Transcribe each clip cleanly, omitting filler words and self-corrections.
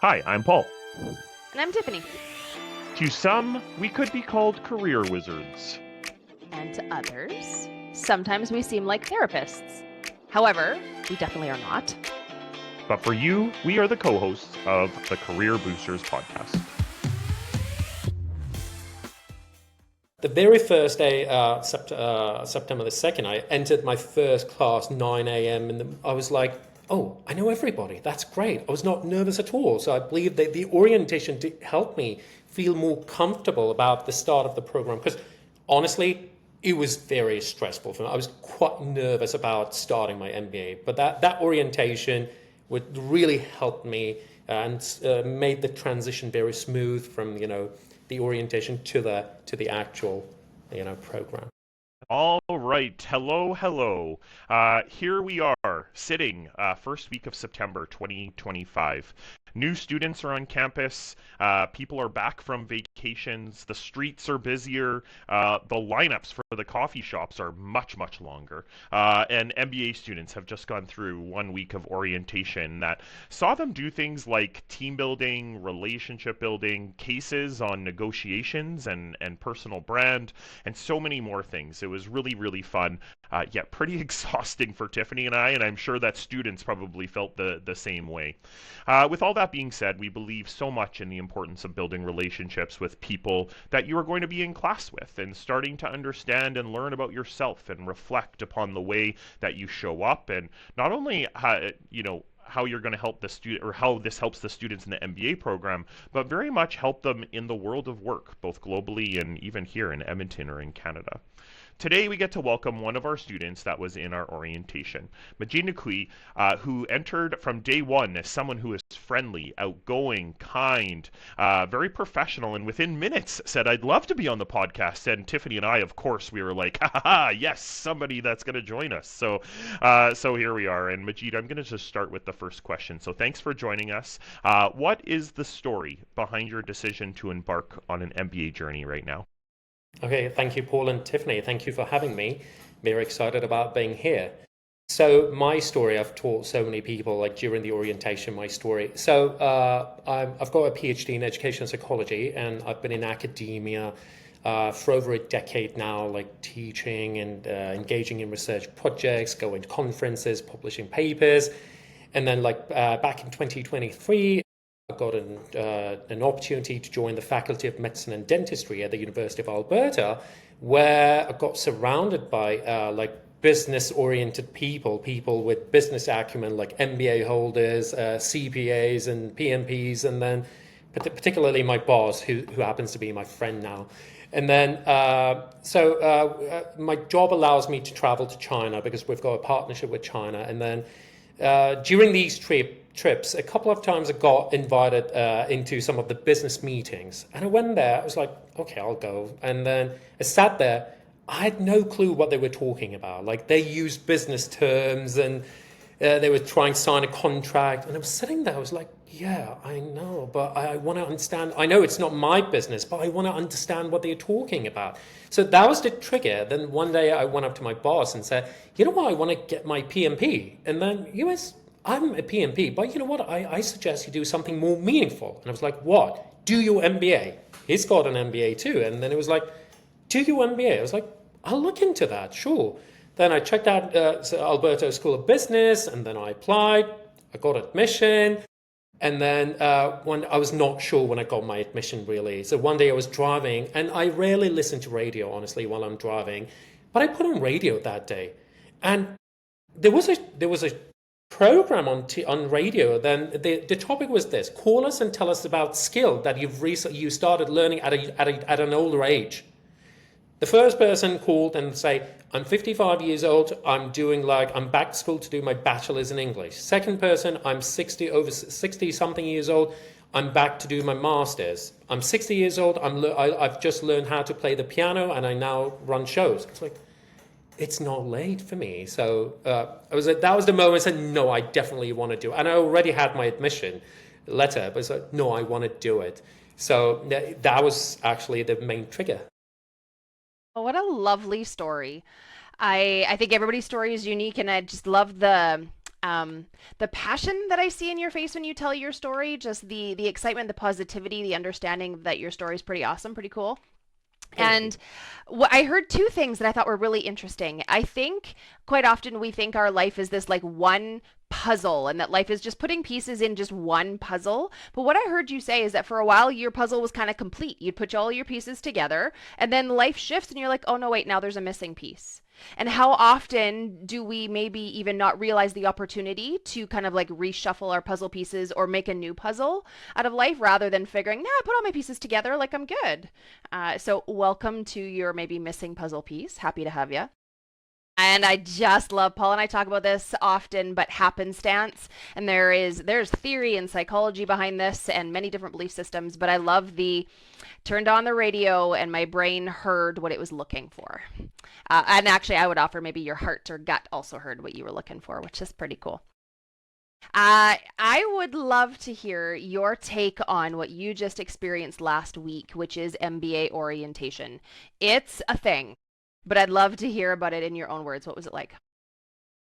Hi, I'm Paul. And I'm Tiffany. To some, we could be called career wizards. And to others, sometimes we seem like therapists. However, we definitely are not. But for you, we are the co-hosts of the Career Boosters podcast. The very first day, September the 2nd, I entered my first class, 9 a.m. And I was like, oh, I know everybody. That's great. I was not nervous at all. So I believe that the orientation did help me feel more comfortable about the start of the program. Because honestly, it was very stressful for me. I was quite nervous about starting my MBA. But that orientation would really help me and made the transition very smooth from, the orientation to the actual, program. All right. Hello. Here we are, sitting first week of September 2025. New students are on campus. People are back from vacations. The streets are busier. The lineups for the coffee shops are much longer. And MBA students have just gone through 1 week of orientation that saw them do things like team building, relationship building, cases on negotiations and personal brand, and so many more things. It was really fun, yet pretty exhausting for Tiffany and I, and I'm sure that students probably felt the same way. With all that being said, we believe so much in the importance of building relationships with people that you are going to be in class with, and starting to understand and learn about yourself and reflect upon the way that you show up, and not only how you're going to help the student, or how this helps the students in the MBA program, but very much help them in the world of work, both globally and even here in Edmonton or in Canada. Today we get to welcome one of our students that was in our orientation, Majid Nikouee, who entered from day one as someone who is friendly, outgoing, kind, very professional, and within minutes said, I'd love to be on the podcast. And Tiffany and I, of course, we were like, yes, somebody that's going to join us. So here we are. And Majid, I'm going to just start with the first question. So thanks for joining us. What is the story behind your decision to embark on an MBA journey right now? Okay, thank you, Paul and Tiffany. Thank you for having me. Very excited about being here. So my story, I've taught so many people, like during the orientation, my story. So I've got a PhD in education psychology, and I've been in academia for over a decade now, like teaching and engaging in research projects, going to conferences, publishing papers. And then back in 2023, I got an opportunity to join the Faculty of Medicine and Dentistry at the University of Alberta, where I got surrounded by business-oriented people with business acumen, like MBA holders, CPAs and PMPs, and then particularly my boss, who happens to be my friend now. And then, my job allows me to travel to China because we've got a partnership with China. And then during these trips, a couple of times I got invited into some of the business meetings. And I went there, I was like, okay, I'll go. And then I sat there, I had no clue what they were talking about. Like, they used business terms, and they were trying to sign a contract. And I was sitting there, I was like, yeah, I know, but I want to understand. I know it's not my business, but I want to understand what they're talking about. So that was the trigger. Then one day I went up to my boss and said, you know what, I want to get my PMP. And then I'm a PMP, but you know what, I suggest you do something more meaningful. And I was like, what? Do your MBA. He's got an MBA too. And then it was like, do your MBA. I was like, I'll look into that, sure. Then I checked out Alberta School of Business, and then I applied. I got admission. And then when I was not sure when I got my admission, really. So one day I was driving, and I rarely listen to radio, honestly, while I'm driving. But I put on radio that day. And there was a program on radio. Then the topic was this: call us and tell us about skill that you started learning at an older age. The first person called and say, I'm 55 years old, I'm back to school to do my bachelor's in English. Second person, I'm over 60 something years old, I'm back to do my master's. I'm 60 years old, I've just learned how to play the piano, and I now run shows. It's like, it's not late for me. So that was the moment I said, no, I definitely want to do it. And I already had my admission letter, but it's like, no, I want to do it. So that was actually the main trigger. Oh, what a lovely story. I think everybody's story is unique, and I just love the The passion that I see in your face when you tell your story, just the excitement, the positivity, the understanding that your story is pretty awesome, pretty cool. Thank you. And I heard two things that I thought were really interesting. I think quite often we think our life is this like one puzzle and that life is just putting pieces in just one puzzle. But what I heard you say is that for a while your puzzle was kind of complete. You'd put all your pieces together and then life shifts and you're like, oh no, wait, now there's a missing piece. And how often do we maybe even not realize the opportunity to kind of like reshuffle our puzzle pieces or make a new puzzle out of life rather than figuring, nah, I put all my pieces together, like I'm good. So welcome to your maybe missing puzzle piece. Happy to have you. And I just love, Paul and I talk about this often, but happenstance. And there's theory and psychology behind this and many different belief systems. But I love the turned on the radio and my brain heard what it was looking for. And actually, I would offer maybe your heart or gut also heard what you were looking for, which is pretty cool. I would love to hear your take on what you just experienced last week, which is MBA orientation. It's a thing, but I'd love to hear about it in your own words. What was it like?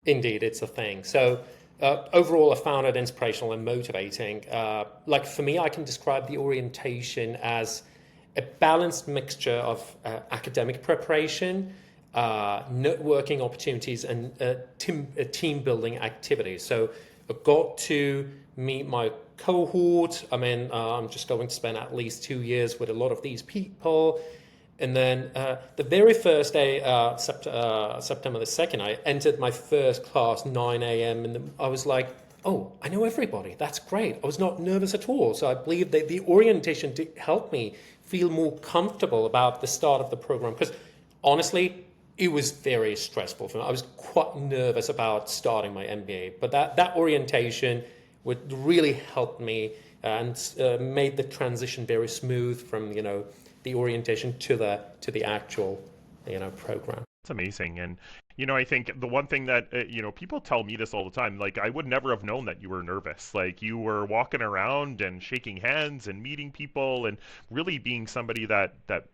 Indeed, it's a thing. So overall, I found it inspirational and motivating. Like for me, I can describe the orientation as a balanced mixture of academic preparation, networking opportunities, and team building activities. So I got to meet my cohort. I mean, I'm just going to spend at least 2 years with a lot of these people. And then the very first day, September the 2nd, I entered my first class, 9 a.m. And I was like, oh, I know everybody. That's great. I was not nervous at all. So I believe that the orientation did help me feel more comfortable about the start of the program. Because honestly, it was very stressful for me. I was quite nervous about starting my MBA. But that orientation would really help me and made the transition very smooth from, the orientation to the actual, program. It's amazing. And, I think the one thing that, people tell me this all the time, like, I would never have known that you were nervous. Like, you were walking around and shaking hands and meeting people and really being somebody that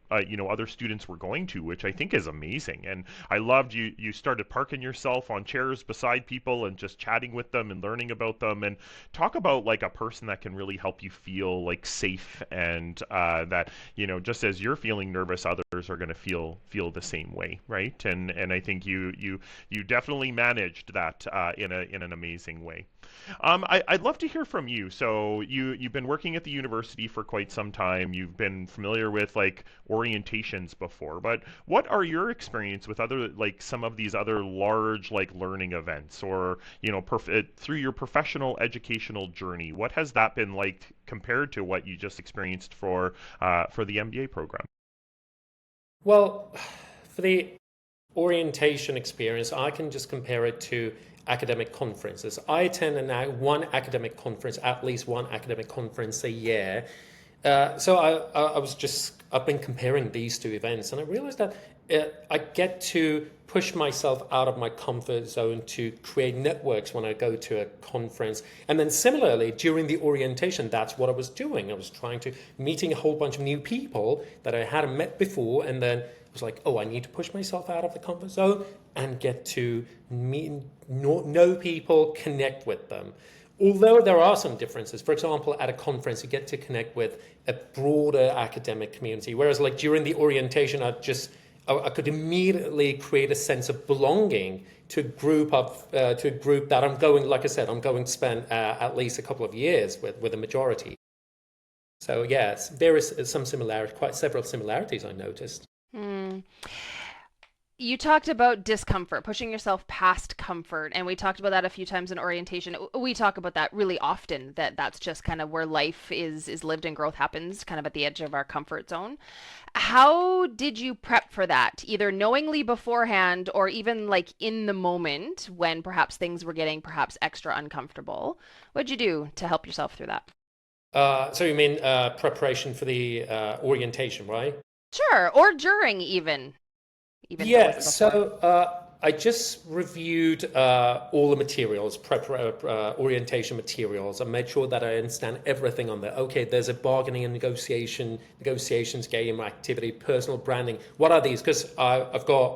other students were going to, which I think is amazing. And I loved you started parking yourself on chairs beside people and just chatting with them and learning about them, and talk about like a person that can really help you feel like safe, and that, just as you're feeling nervous, others are going to feel the same way, right? And I think you definitely managed that in an amazing way. I'd love to hear from you. So you've been working at the university for quite some time. You've been familiar with like orientations before, but what are your experience with other, like some of these other large like learning events, or through your professional educational journey? What has that been like compared to what you just experienced for the MBA program? Well, for the orientation experience, I can just compare it to academic conferences. I attend one academic conference, at least one academic conference a year. So I've been comparing these two events, and I realized that I get to push myself out of my comfort zone to create networks when I go to a conference. And then similarly, during the orientation, that's what I was doing. I was meeting a whole bunch of new people that I hadn't met before, and then I was like, oh, I need to push myself out of the comfort zone and get to know people, connect with them. Although there are some differences. For example, at a conference, you get to connect with a broader academic community. Whereas like during the orientation, I could immediately create a sense of belonging to a group that I'm going, like I said, I'm going to spend at least a couple of years with a majority. So yes, there is quite several similarities I noticed. You talked about discomfort, pushing yourself past comfort, and we talked about that a few times in orientation. We talk about that really often, that's just kind of where life is lived and growth happens, kind of at the edge of our comfort zone. How did you prep for that, either knowingly beforehand or even like in the moment when perhaps things were getting perhaps extra uncomfortable? What'd you do to help yourself through that? So you mean preparation for the orientation, right? Sure, or during even. Yeah, so I just reviewed all the materials, orientation materials. I made sure that I understand everything on there. Okay, there's a bargaining and negotiations game, activity, personal branding. What are these? Because I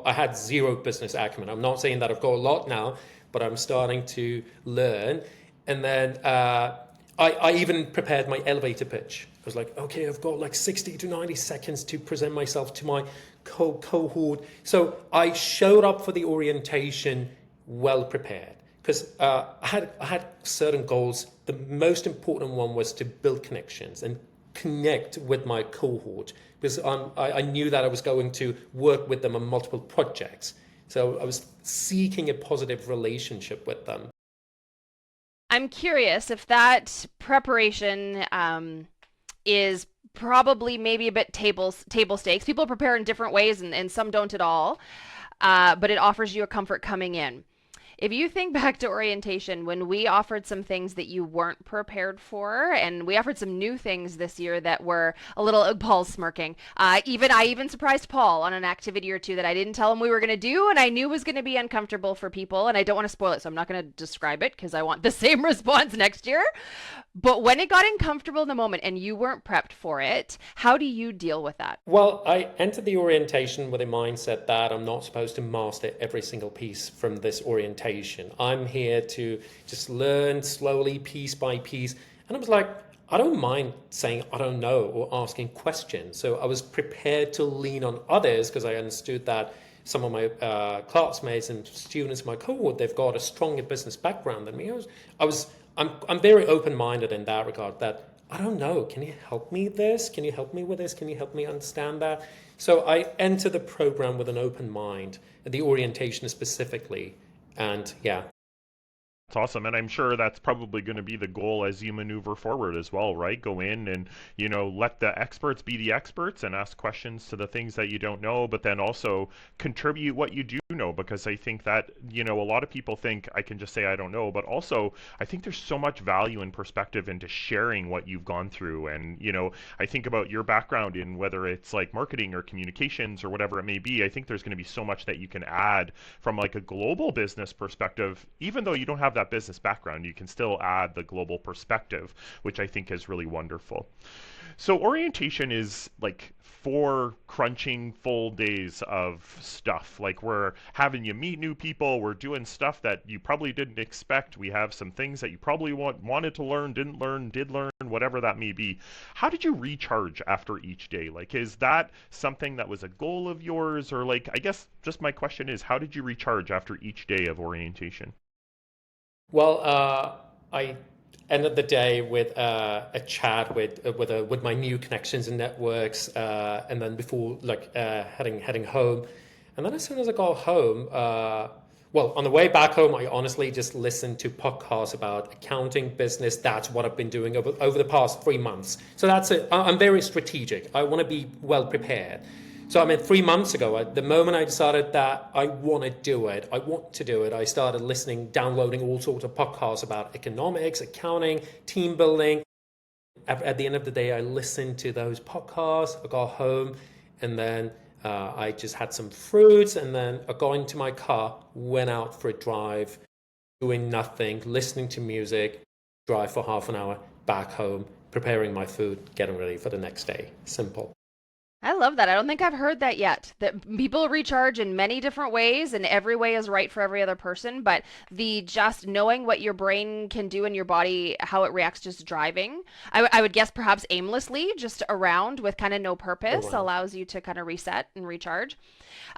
had zero business acumen. I'm not saying that I've got a lot now, but I'm starting to learn. And then I even prepared my elevator pitch. I was like, okay, I've got like 60 to 90 seconds to present myself to my cohort. So I showed up for the orientation well prepared because I had certain goals. The most important one was to build connections and connect with my cohort because I knew that I was going to work with them on multiple projects. So I was seeking a positive relationship with them. I'm curious if that preparation is probably maybe a bit table stakes. People prepare in different ways, and some don't at all. But it offers you a comfort coming in. If you think back to orientation, when we offered some things that you weren't prepared for, and we offered some new things this year that were a little, Paul's smirking. I even surprised Paul on an activity or two that I didn't tell him we were going to do, and I knew was going to be uncomfortable for people, and I don't want to spoil it, so I'm not going to describe it because I want the same response next year. But when it got uncomfortable in the moment and you weren't prepped for it, how do you deal with that? Well, I entered the orientation with a mindset that I'm not supposed to master every single piece from this orientation. I'm here to just learn slowly, piece by piece. And I was like, I don't mind saying I don't know or asking questions. So I was prepared to lean on others because I understood that some of my classmates and students in my cohort, they've got a stronger business background than me. I'm very open-minded in that regard that I don't know, can you help me with this? Can you help me with this? Can you help me understand that? So I enter the program with an open mind, the orientation specifically. And yeah, It's awesome, and I'm sure that's probably going to be the goal as you maneuver forward as well, right? Go in and, let the experts be the experts and ask questions to the things that you don't know, but then also contribute what you do know, because I think that, a lot of people think I can just say I don't know, but also I think there's so much value and perspective into sharing what you've gone through. And, I think about your background in whether it's like marketing or communications or whatever it may be. I think there's going to be so much that you can add from like a global business perspective, even though you don't have that business background, you can still add the global perspective, which I think is really wonderful. So orientation is like 4 crunching full days of stuff. Like we're having you meet new people, we're doing stuff that you probably didn't expect. We have some things that you probably wanted to learn, didn't learn, did learn, whatever that may be. How did you recharge after each day? Like, is that something that was a goal of yours? Or like, I guess just my question is, how did you recharge after each day of orientation? well, I ended the day with a chat with my new connections and networks, and then before heading home, and then as soon as I got home, well, on the way back home, I honestly just listened to podcasts about accounting, business. That's what I've been doing over the past 3 months. So that's it. I'm very strategic. I want to be well prepared. So I mean, 3 months ago, the moment I decided that I want to do it, I started listening, downloading all sorts of podcasts about economics, accounting, team building. At the end of the day, I listened to those podcasts. I got home, and then I just had some fruits, and then I got into my car, went out for a drive, doing nothing, listening to music, drive for half an hour, back home, preparing my food, getting ready for the next day. Simple. I love that. I don't think I've heard that yet. That people recharge in many different ways, and every way is right for every other person. But the just knowing what your brain can do in your body, how it reacts just driving, I would guess perhaps aimlessly, just around with kind of no purpose, Around. allows you to kind of reset and recharge.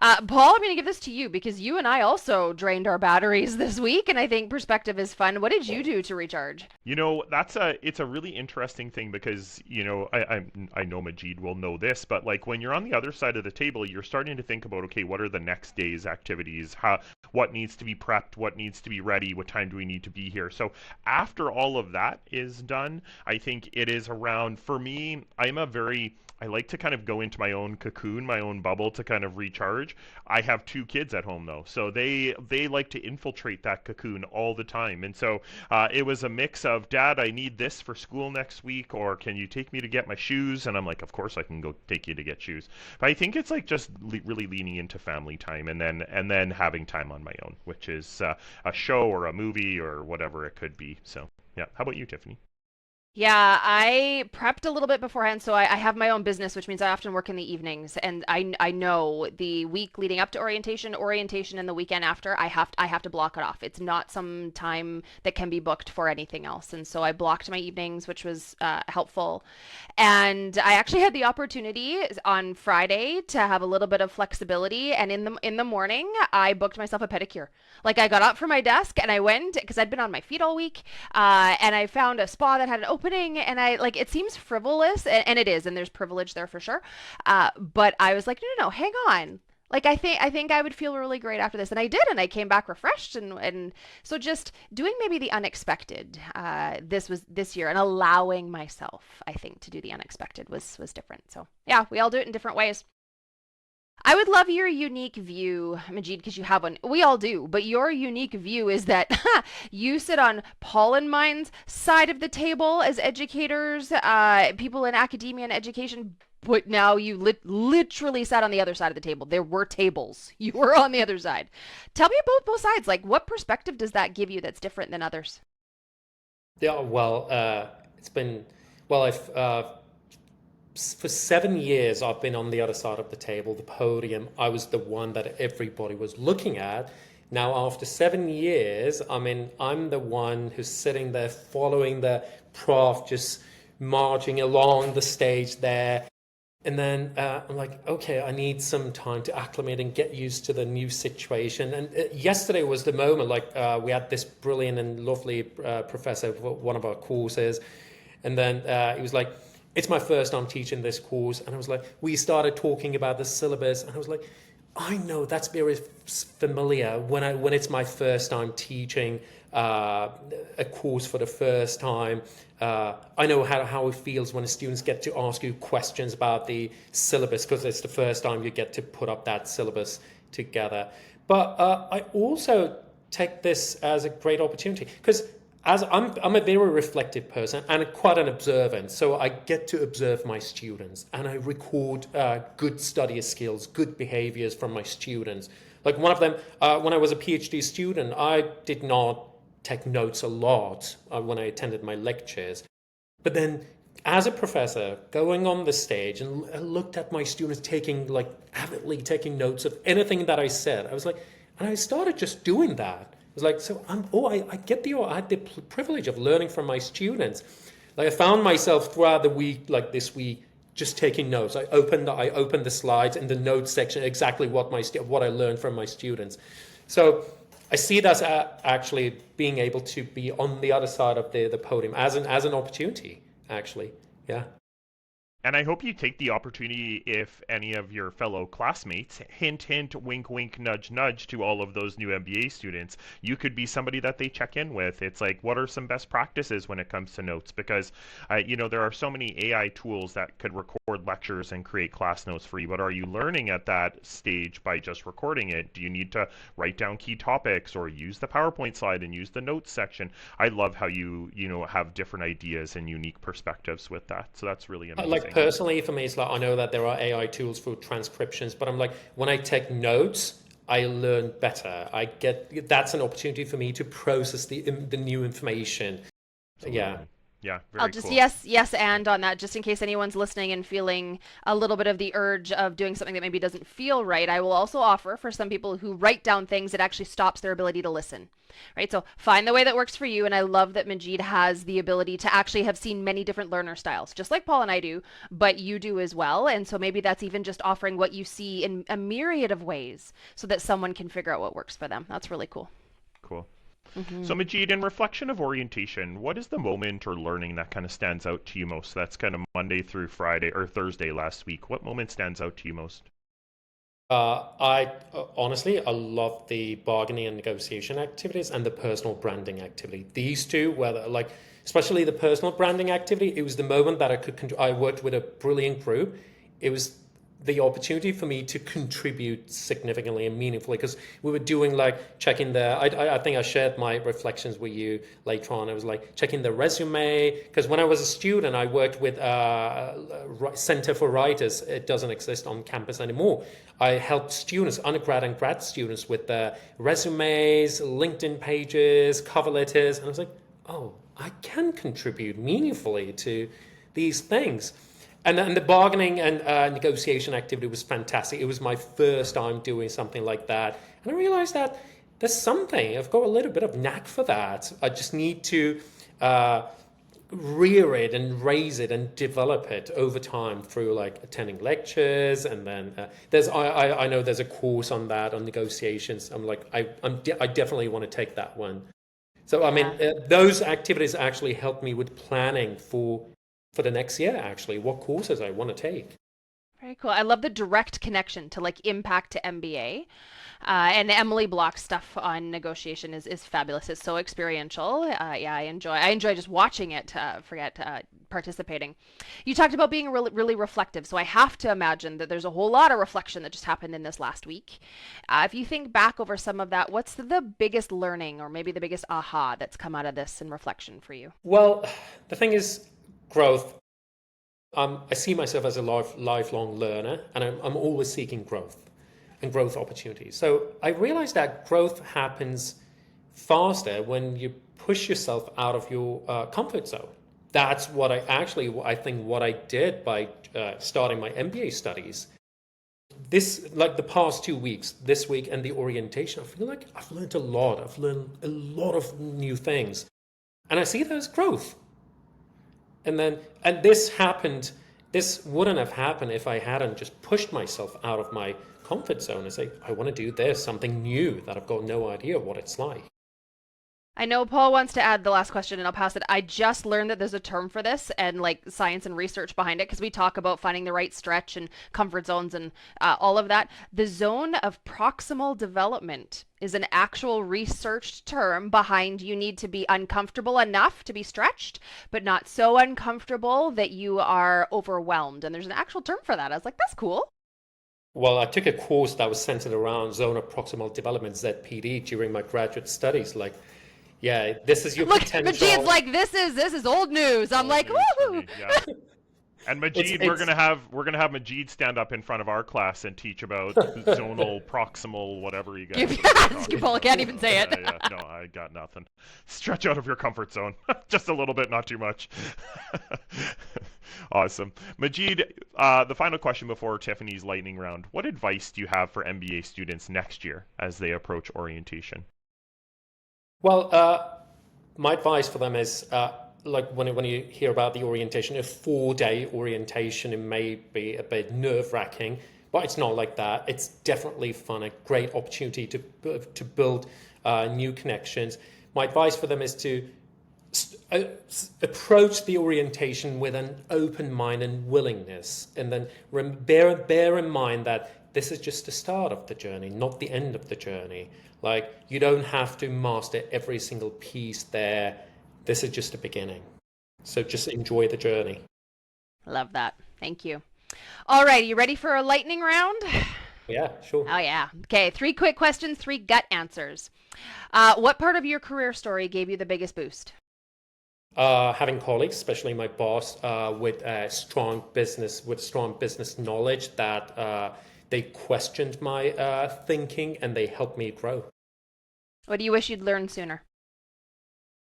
Paul, I'm going to give this to you because you and I also drained our batteries this week, and I think perspective is fun. What did you do to recharge? It's a really interesting thing because, I know Majid will know this, but like when you're on the other side of the table, you're starting to think about, okay, what are the next day's activities? What needs to be prepped? What needs to be ready? What time do we need to be here? So after all of that is done, I think it is around, for me, I like to kind of go into my own cocoon, my own bubble to kind of recharge. I have 2 kids at home though, so they like to infiltrate that cocoon all the time. And so it was a mix of, Dad, I need this for school next week, or can you take me to get my shoes? And I'm like, of course I can go take you to get shoes. But I think it's like just really leaning into family time, and then having time on my own, which is a show or a movie or whatever it could be. So yeah, how about you, Tiffany? Yeah, I prepped a little bit beforehand, so I have my own business, which means I often work in the evenings, and I know the week leading up to orientation, and the weekend after, I have to block it off. It's not some time that can be booked for anything else, and so I blocked my evenings, which was helpful. And I actually had the opportunity on Friday to have a little bit of flexibility, and in the morning, I booked myself a pedicure. Like I got up from my desk and I went because I'd been on my feet all week, and I found a spa that had an opening, and I like it seems frivolous, and it is, and there's privilege there for sure. But I was like, no, no, no, hang on. Like I think I would feel really great after this, and I did, and I came back refreshed, and so just doing maybe the unexpected. This year, and allowing myself, I think, to do the unexpected was different. So yeah, we all do it in different ways. I would love your unique view, Majid, because you have one. We all do, but your unique view is that you sit on Paul and mine's side of the table as educators, people in academia and education. But now you literally sat on the other side of the table. There were tables. You were on the other side. Tell me about both sides. Like, what perspective does that give you that's different than others? Yeah, well, it's been, well, for 7 years, I've been on the other side of the table, the podium. I was the one that everybody was looking at. Now, after 7 years, I mean, I'm the one who's sitting there following the prof, just marching along the stage there. And then I'm like, okay, I need some time to acclimate and get used to the new situation. And yesterday was the moment, like we had this brilliant and lovely professor for one of our courses. And then he was like, it's my first time teaching this course. And I was like, we started talking about the syllabus. And I was like, I know that's very familiar when it's my first time teaching a course for the first time. I know how it feels when students get to ask you questions about the syllabus because it's the first time you get to put up that syllabus together. But I also take this as a great opportunity because as I'm a very reflective person and quite an observant, so I get to observe my students and I record good study skills, good behaviors from my students. Like one of them, when I was a PhD student, I did not take notes a lot when I attended my lectures. But then as a professor, going on the stage and I looked at my students taking, like, avidly taking notes of anything that I said, I was like, and I started just doing that. It was like, so I get I had the privilege of learning from my students. Like I found myself throughout the week, like this week, just taking notes. I opened the slides in the notes section, exactly what I learned from my students. So I see that as actually being able to be on the other side of the podium as an opportunity, actually. Yeah. And I hope you take the opportunity if any of your fellow classmates, hint, hint, wink, wink, nudge, nudge to all of those new MBA students, you could be somebody that they check in with. It's like, what are some best practices when it comes to notes? Because, there are so many AI tools that could record lectures and create class notes for you, but are you learning at that stage by just recording it? Do you need to write down key topics or use the PowerPoint slide and use the notes section? I love how you have different ideas and unique perspectives with that. So that's really Like amazing. personally, for me, it's like I know that there are AI tools for transcriptions, but I'm like when I take notes, I learn better. That's an opportunity for me to process the new information. Yeah. Absolutely. Yeah, I'll very just cool. yes and on that, just in case anyone's listening and feeling a little bit of the urge of doing something that maybe doesn't feel right. I will also offer for some people who write down things, it actually stops their ability to listen. Right? So find the way that works for you. And I love that Majid has the ability to actually have seen many different learner styles, just like Paul and I do, but you do as well. And so maybe that's even just offering what you see in a myriad of ways so that someone can figure out what works for them. That's really cool. Cool. So, Hmm. Majid, in reflection of orientation, what is the moment or learning that kind of stands out to you most? That's kind of Monday through Friday or Thursday last week. What moment stands out to you most? I honestly, I love the bargaining and negotiation activities and the personal branding activity. These two, whether like, especially the personal branding activity, it was the moment that I worked with a brilliant group. It was the opportunity for me to contribute significantly and meaningfully because we were doing like checking I think I shared my reflections with you later on. I was like checking the resume because when I was a student, I worked with Center for Writers. It doesn't exist on campus anymore. I helped students, undergrad and grad students, with their resumes, LinkedIn pages, cover letters, and I was like, oh, I can contribute meaningfully to these things. And the bargaining and negotiation activity was fantastic. It was my first time doing something like that. And I realized that there's something, I've got a little bit of knack for that. I just need to rear it and raise it and develop it over time through like attending lectures. And then I know there's a course on that, on negotiations. I'm like, I definitely want to take that one. So, I mean, those activities actually helped me with planning for the next year, actually, what courses I want to take. Very cool. I love the direct connection to like impact to MBA. And Emily Block's stuff on negotiation is fabulous. It's so experiential. Yeah, I enjoy just watching it. Forget participating. You talked about being really, really reflective. So I have to imagine that there's a whole lot of reflection that just happened in this last week. If you think back over some of that, what's the biggest learning or maybe the biggest aha that's come out of this in reflection for you? Well, the thing is, growth. I see myself as a lifelong learner, and I'm always seeking growth and growth opportunities. So I realized that growth happens faster when you push yourself out of your comfort zone. That's what I think what I did by starting my MBA studies. This, like the past 2 weeks, this week and the orientation, I feel like I've learned a lot. I've learned a lot of new things, and I see that as growth. And this wouldn't have happened if I hadn't just pushed myself out of my comfort zone and say, I want to do this, something new that I've got no idea what it's like. I know Paul wants to add the last question and I'll pass it. I just learned that there's a term for this and like science and research behind it because we talk about finding the right stretch and comfort zones and all of that. The zone of proximal development is an actual researched term behind you need to be uncomfortable enough to be stretched, but not so uncomfortable that you are overwhelmed. And there's an actual term for that. I was like, that's cool. Well, I took a course that was centered around zone of proximal development, ZPD, during my graduate studies. Like, yeah, this is your Look, potential. Majid's like, this is old news. I'm like, woohoo! Yeah. And Majid, we're gonna have Majid stand up in front of our class and teach about zonal, proximal, whatever you guys. Paul can't even say it. No, I got nothing. Stretch out of your comfort zone, just a little bit, not too much. Awesome, Majid. The final question before Tiffany's lightning round: what advice do you have for MBA students next year as they approach orientation? Well, my advice for them is. Like when you hear about the orientation, a 4-day orientation, it may be a bit nerve-wracking, but it's not like that. It's definitely fun, a great opportunity to build new connections. My advice for them is to approach the orientation with an open mind and willingness, and then bear in mind that this is just the start of the journey, not the end of the journey. Like, you don't have to master every single piece there. This is just a beginning. So just enjoy the journey. Love that. Thank you. All right, you ready for a lightning round? Yeah, sure. Oh, yeah. Okay, 3 quick questions, 3 gut answers. What part of your career story gave you the biggest boost? Having colleagues, especially my boss, with strong business knowledge that they questioned my thinking and they helped me grow. What do you wish you'd learned sooner?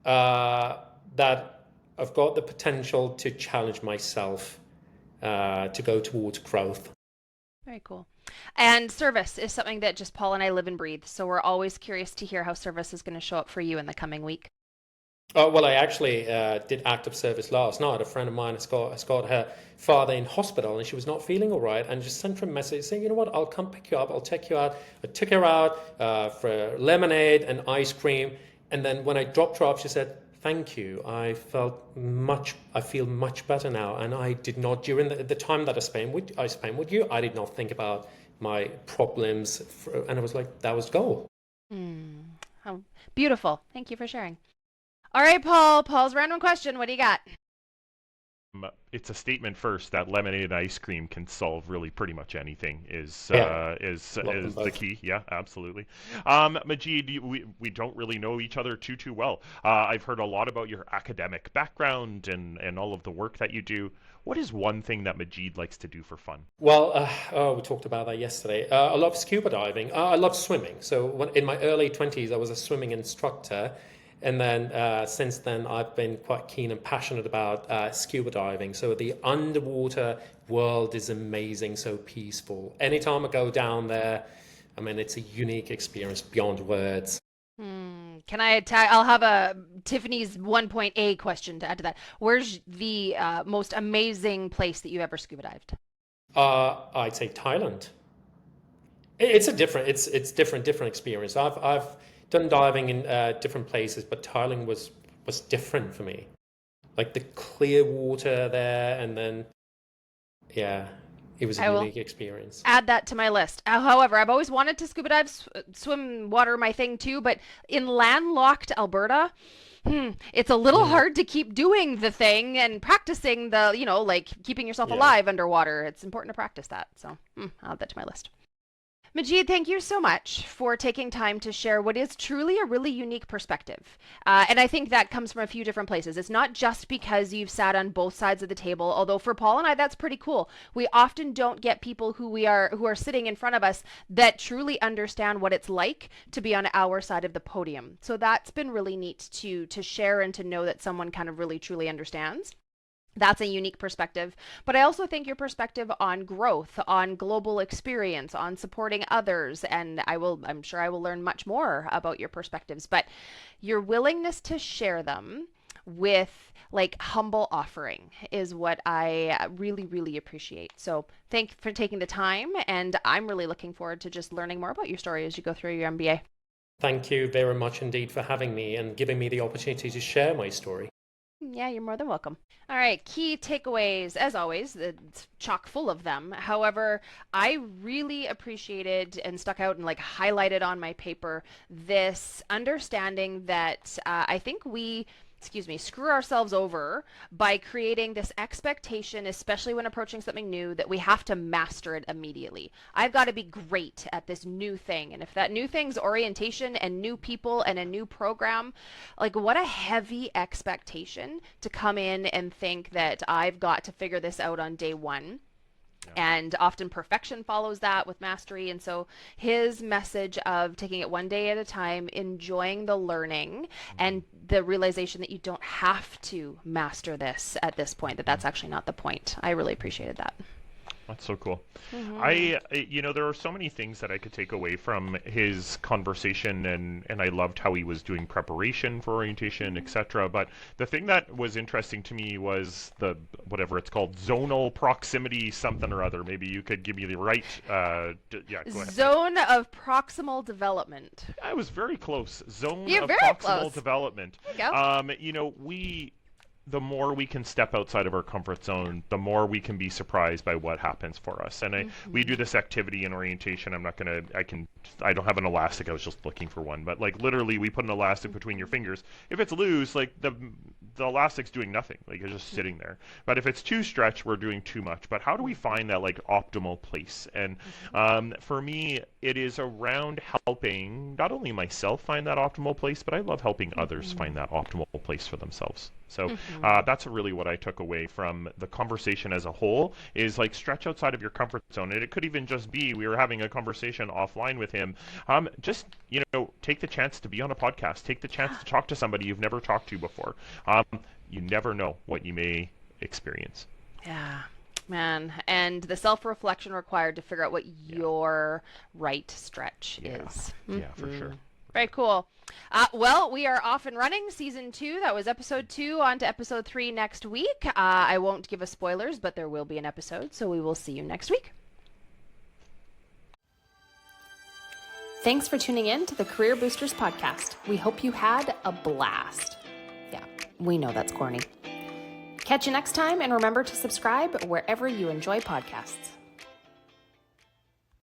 That I've got the potential to challenge myself to go towards growth. Very cool. And service is something that just Paul and I live and breathe. So we're always curious to hear how service is going to show up for you in the coming week. Well, I actually did active service last night. A friend of mine has got her father in hospital and she was not feeling all right, and just sent her a message saying, you know what, I'll come pick you up, I'll take you out. I took her out for lemonade and ice cream. And then when I dropped her off, she said, thank you. I feel much better now. And I did not, during the time that I spent with you, I did not think about my problems. And I was like, that was goal. How beautiful. Thank you for sharing. All right, Paul. Paul's random question. What do you got? It's a statement first that lemonade and ice cream can solve really pretty much anything is the key. Yeah, absolutely. Majid, we don't really know each other too well. I've heard a lot about your academic background and all of the work that you do. What is one thing that Majid likes to do for fun? Well, we talked about that yesterday. I love scuba diving. I love swimming. So in my early 20s, I was a swimming instructor. And then since then, I've been quite keen and passionate about scuba diving. So the underwater world is amazing, so peaceful. Anytime I go down there, I mean, it's a unique experience beyond words. Can I tag? I'll have a Tiffany's 1.A question to add to that. Where's the most amazing place that you've ever scuba dived? I'd say Thailand. It's a different, it's different experience. I've done diving in different places, but Thailand was different for me. Like the clear water there, and then yeah, it was a unique experience. Add that to my list. However, I've always wanted to scuba dive, swim water, my thing too. But in landlocked Alberta, it's a little hard to keep doing the thing and practicing the, like keeping yourself alive underwater. It's important to practice that. So I'll add that to my list. Majid, thank you so much for taking time to share what is truly a really unique perspective. And I think that comes from a few different places. It's not just because you've sat on both sides of the table, although for Paul and I, that's pretty cool. We often don't get people who are sitting in front of us that truly understand what it's like to be on our side of the podium. So that's been really neat to share and to know that someone kind of really truly understands. That's a unique perspective. But I also think your perspective on growth, on global experience, on supporting others, and I'm sure I will learn much more about your perspectives, but your willingness to share them with like humble offering is what I really, really appreciate. So thank you for taking the time, and I'm really looking forward to just learning more about your story as you go through your MBA. Thank you very much indeed for having me and giving me the opportunity to share my story. Yeah, you're more than welcome. All right, key takeaways. As always, it's chock full of them. However, I really appreciated and stuck out and like highlighted on my paper this understanding that I think we screw ourselves over by creating this expectation, especially when approaching something new, that we have to master it immediately. I've got to be great at this new thing. And if that new thing's orientation and new people and a new program, like what a heavy expectation to come in and think that I've got to figure this out on day one. And often perfection follows that with mastery. And so his message of taking it one day at a time, enjoying the learning and the realization that you don't have to master this at this point, that's actually not the point. I really appreciated that. That's so cool. Mm-hmm. There are so many things that I could take away from his conversation, and I loved how he was doing preparation for orientation, etc. But the thing that was interesting to me was the, whatever it's called, zonal proximity something or other. Maybe you could give me the right, go ahead. Zone of proximal development. I was very close. Zone You're of very proximal close. development. There you go. The more we can step outside of our comfort zone, the more we can be surprised by what happens for us. And we do this activity in orientation. I don't have an elastic. I was just looking for one. But like literally we put an elastic between your fingers. If it's loose, like the elastic's doing nothing. Like it's just sitting there. But if it's too stretched, we're doing too much. But how do we find that like optimal place? And for me, it is around helping not only myself find that optimal place, but I love helping others find that optimal place for themselves. So that's really what I took away from the conversation as a whole, is like stretch outside of your comfort zone. And it could even just be we were having a conversation offline with him. Just, take the chance to be on a podcast. Take the chance to talk to somebody you've never talked to before. You never know what you may experience. Yeah, man. And the self-reflection required to figure out what your right stretch is. Yeah, for sure. Very cool. Well, we are off and running. Season 2, that was episode 2, on to episode 3 next week. I won't give us spoilers, but there will be an episode, so we will see you next week. Thanks for tuning in to the Career Boosters podcast. We hope you had a blast. Yeah, we know that's corny. Catch you next time, and remember to subscribe wherever you enjoy podcasts.